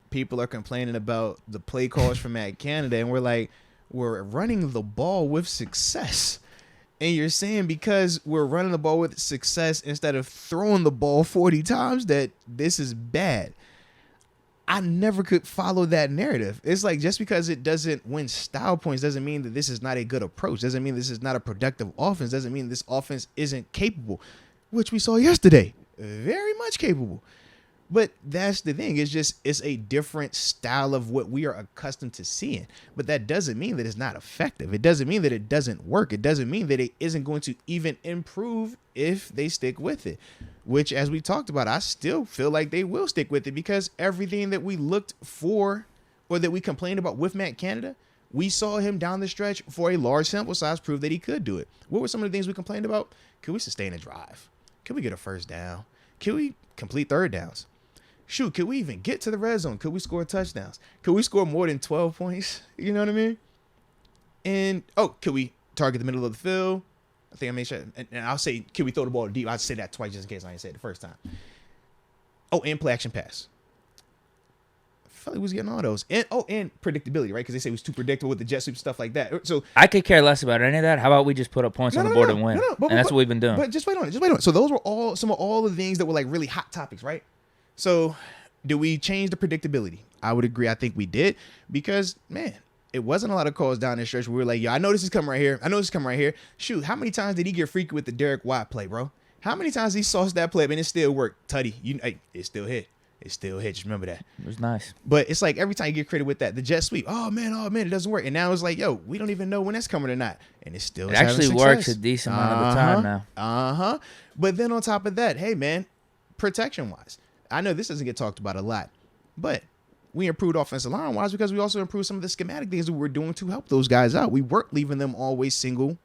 people are complaining about the play calls from Matt Canada, and we're like, we're running the ball with success. And you're saying because we're running the ball with success instead of throwing the ball 40 times that this is bad. I never could follow that narrative. It's like just because it doesn't win style points doesn't mean that this is not a good approach. Doesn't mean this is not a productive offense. Doesn't mean this offense isn't capable, which we saw yesterday. Very much capable. But that's the thing. It's a different style of what we are accustomed to seeing. But that doesn't mean that it's not effective. It doesn't mean that it doesn't work. It doesn't mean that it isn't going to even improve if they stick with it. Which, as we talked about, I still feel like they will stick with it because everything that we looked for or that we complained about with Matt Canada, we saw him down the stretch for a large sample size prove that he could do it. What were some of the things we complained about? Could we sustain a drive? Could we get a first down? Could we complete third downs? Shoot, could we even get to the red zone? Could we score touchdowns? Could we score more than 12 points? You know what I mean? And, could we target the middle of the field? I think I made sure. And I'll say, can we throw the ball deep? I'll say that twice just in case I didn't say it the first time. And play action pass. I felt like we was getting all those. And predictability, right? Because they say it was too predictable with the jet sweep, stuff like that. So I could care less about any of that. How about we just put up points on the board and win? And that's what we've been doing. But just wait on it. So those were some of all the things that were like really hot topics, right? So do we change the predictability? I would agree. I think we did because, man, it wasn't a lot of calls down this stretch where we were like, yo, I know this is coming right here. Shoot, how many times did he get freaky with the Derek Watt play, bro? How many times he sauced that play, and it still worked? Tutty, it still hit. It still hit. Just remember that. It was nice. But it's like every time you get credit with that, the jet sweep, oh man, it doesn't work. And now it's like, yo, we don't even know when that's coming or not. And it still actually works a decent amount of the time now. But then on top of that, hey, man, protection-wise, I know this doesn't get talked about a lot, but we improved offensive line-wise because we also improved some of the schematic things that we were doing to help those guys out. We weren't leaving them always single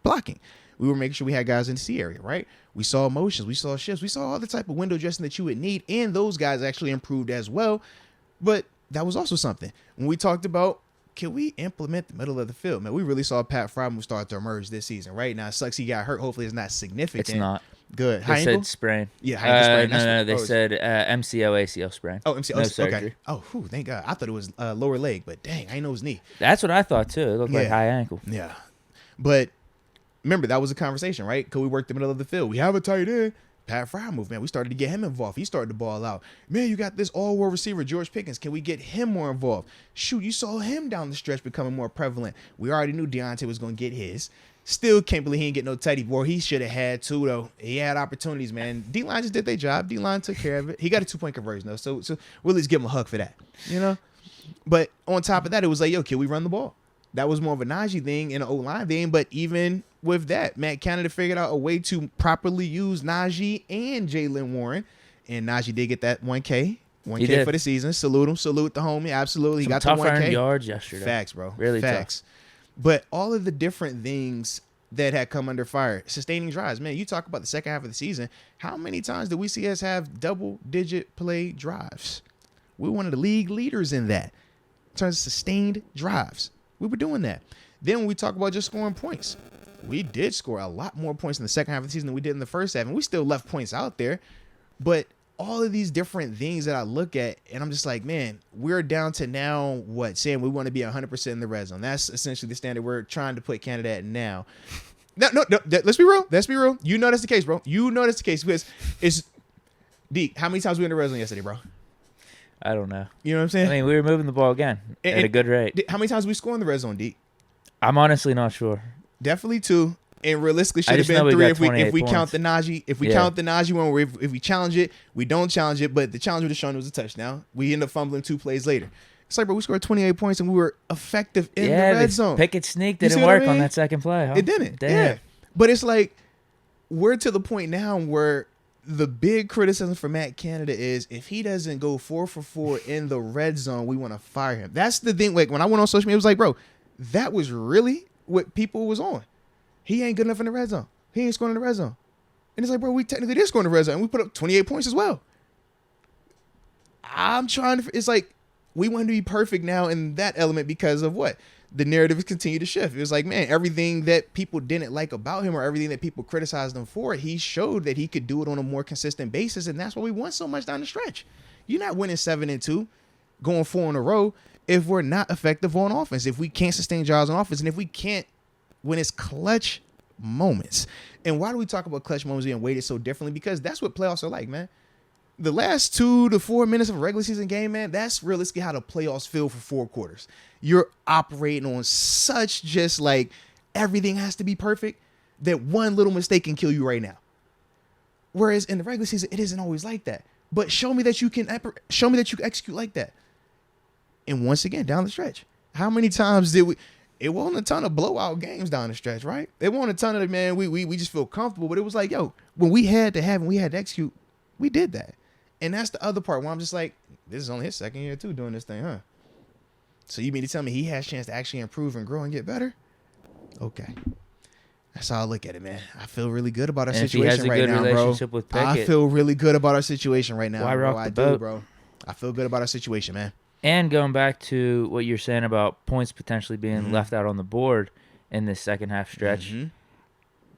blocking. We were making sure we had guys in the C area, right? We saw motions, we saw shifts, we saw all the type of window dressing that you would need, and those guys actually improved as well. But that was also something. When we talked about, can we implement the middle of the field? Man, we really saw Pat Frymouth start to emerge this season, right? Now, it sucks he got hurt. Hopefully, it's not significant. It's not. Good. They said sprain. Yeah, high ankle sprain. No, they said MCL, ACL sprain. Oh, MCL. No surgery. Okay. Oh, thank God. I thought it was lower leg, but dang, I didn't know it was knee. That's what I thought, too. It looked like high ankle. Yeah. But remember, that was a conversation, right? Could we work the middle of the field? We have a tight end. Pat Frymouth, man, we started to get him involved. He started to ball out. Man, you got this all-world receiver, George Pickens. Can we get him more involved? Shoot, you saw him down the stretch becoming more prevalent. We already knew Deontay was going to get his. Still can't believe he didn't get no Teddy. Boy, he should have had two, though. He had opportunities, man. D-line just did their job. D-line took care of it. He got a 2-point conversion, though, so we'll at least give him a hug for that, you know? But on top of that, it was like, yo, can we run the ball? That was more of a Najee thing and an O-line thing, but even with that, Matt Canada figured out a way to properly use Najee and Jaylen Warren, and Najee did get that 1K for the season. Salute him. Salute the homie. Absolutely. He got the 1K. Tough earned yards yesterday. Facts, bro. Really Facts. tough. But all of the different things that had come under fire, sustaining drives. Man, you talk about the second half of the season. How many times did we see us have double-digit play drives? We're one of the league leaders in that. In terms of sustained drives. We were doing that. Then when we talk about just scoring points, we did score a lot more points in the second half of the season than we did in the first half, and we still left points out there. But all of these different things that I look at, and I'm just like, man, we're down to now saying we want to be 100% in the red zone. That's essentially the standard we're trying to put Canada at now. No, let's be real. Let's be real. You know that's the case, bro. You know that's the case because it's Deke. How many times were we in the red zone yesterday, bro? I don't know. You know what I'm saying? I mean, we were moving the ball again at a good rate. How many times did we score in the red zone, Deke? I'm honestly not sure. Definitely 2. And realistically should have been 3 if we count the Najee. If we count the Najee one, where if we challenge it, we don't challenge it. But the challenge with Deshaun was a touchdown. We end up fumbling 2 plays later. It's like, bro, we scored 28 points and we were effective in the red zone. Pickett sneak didn't work on that second play. Huh? It didn't. Damn. Yeah. But it's like we're to the point now where the big criticism for Matt Canada is if he doesn't go 4 for 4 in the red zone, we want to fire him. That's the thing. Like when I went on social media, it was like, bro, that was really what people was on. He ain't good enough in the red zone. He ain't scoring in the red zone. And it's like, bro, we technically did score in the red zone. And we put up 28 points as well. It's like we want to be perfect now in that element because of what? The narrative has continued to shift. It was like, man, everything that people didn't like about him or everything that people criticized him for, he showed that he could do it on a more consistent basis. And that's why we won so much down the stretch. You're not winning 7-2. going 4 in a row if we're not effective on offense, if we can't sustain drives on offense, and if we can't when it's clutch moments. And why do we talk about clutch moments being weighted so differently? Because that's what playoffs are like, man. The last 2 to 4 minutes of a regular season game, man, that's realistically how the playoffs feel for 4 quarters. You're operating on such just like everything has to be perfect that one little mistake can kill you right now. Whereas in the regular season, it isn't always like that. But show me that you can execute like that. And once again, down the stretch, how many times did we? It wasn't a ton of blowout games down the stretch, right? It wasn't a ton of, man, we just feel comfortable. But it was like, yo, when we had to have and we had to execute, we did that. And that's the other part where I'm just like, this is only his second year too doing this thing, huh? So you mean to tell me he has a chance to actually improve and grow and get better? Okay. That's how I look at it, man. I feel really good about our situation right now, bro. With Pickett, I feel really good about our situation right now, why bro. rock the I boat? do, bro. I feel good about our situation, man. And going back to what you're saying about points potentially being left out on the board in this second half stretch,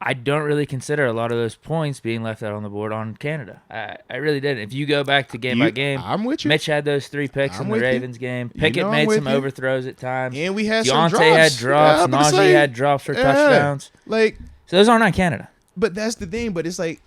I don't really consider a lot of those points being left out on the board on Canada. I really didn't. If you go back to game by game, I'm with you. Mitch had those 3 picks in the Ravens game. Pickett made some overthrows at times. And we had some drops. Deontay had drops. Najee had drops for touchdowns. Like, so those aren't on Canada. But that's the thing. But it's like,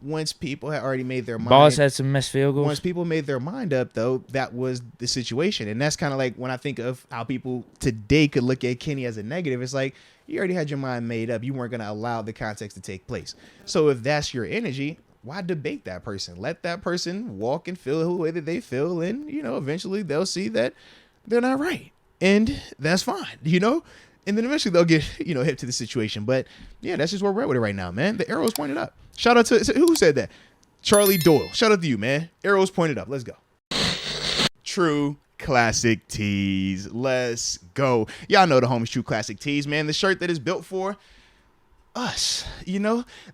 once people had already made their mind. Boss had some missed field goals. Once people made their mind up, though, that was the situation. And that's kind of like when I think of how people today could look at Kenny as a negative. It's like, you already had your mind made up. You weren't going to allow the context to take place. So if that's your energy, why debate that person? Let that person walk and feel the way that they feel. And, eventually they'll see that they're not right. And that's fine, And then eventually they'll get, hip to the situation. But, yeah, that's just where we're at with it right now, man. The arrow's pointed up. Shout out to, who said that? Charlie Doyle. Shout out to you, man. Arrow's pointed up. Let's go. True Classic Tees. Let's go. Y'all know the homies True Classic Tees, man. The shirt that is built for us,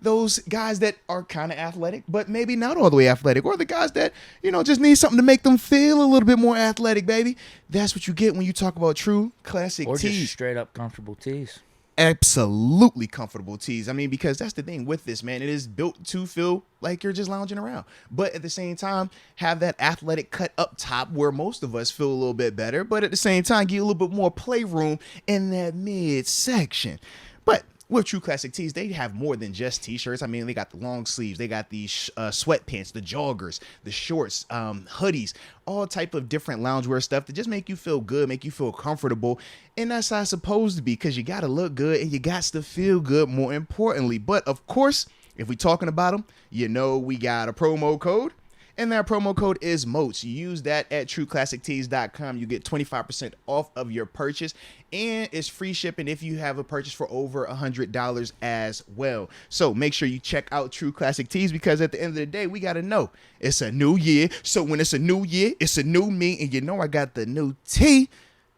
those guys that are kind of athletic, but maybe not all the way athletic, or the guys that, just need something to make them feel a little bit more athletic, baby. That's what you get when you talk about True Classic Tees. Or just straight up comfortable tees. Absolutely comfortable tees. I mean, because that's the thing with this, man. It is built to feel like you're just lounging around, but at the same time, have that athletic cut up top where most of us feel a little bit better, but at the same time, give you a little bit more playroom in that midsection. But with True Classic Tees, they have more than just t-shirts. I mean, they got the long sleeves, they got the sweatpants, the joggers, the shorts, hoodies, all type of different loungewear stuff that just make you feel good, make you feel comfortable. And that's how it's supposed to be, because you got to look good and you got to feel good, more importantly. But of course, if we're talking about them, we got a promo code. And that promo code is MOATS. You use that at trueclassictees.com. You get 25% off of your purchase. And it's free shipping if you have a purchase for over $100 as well. So make sure you check out True Classic Tees, because at the end of the day, we got to know it's a new year. So when it's a new year, it's a new me. And I got the new tee.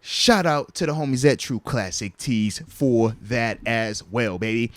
Shout out to the homies at True Classic Tees for that as well, baby.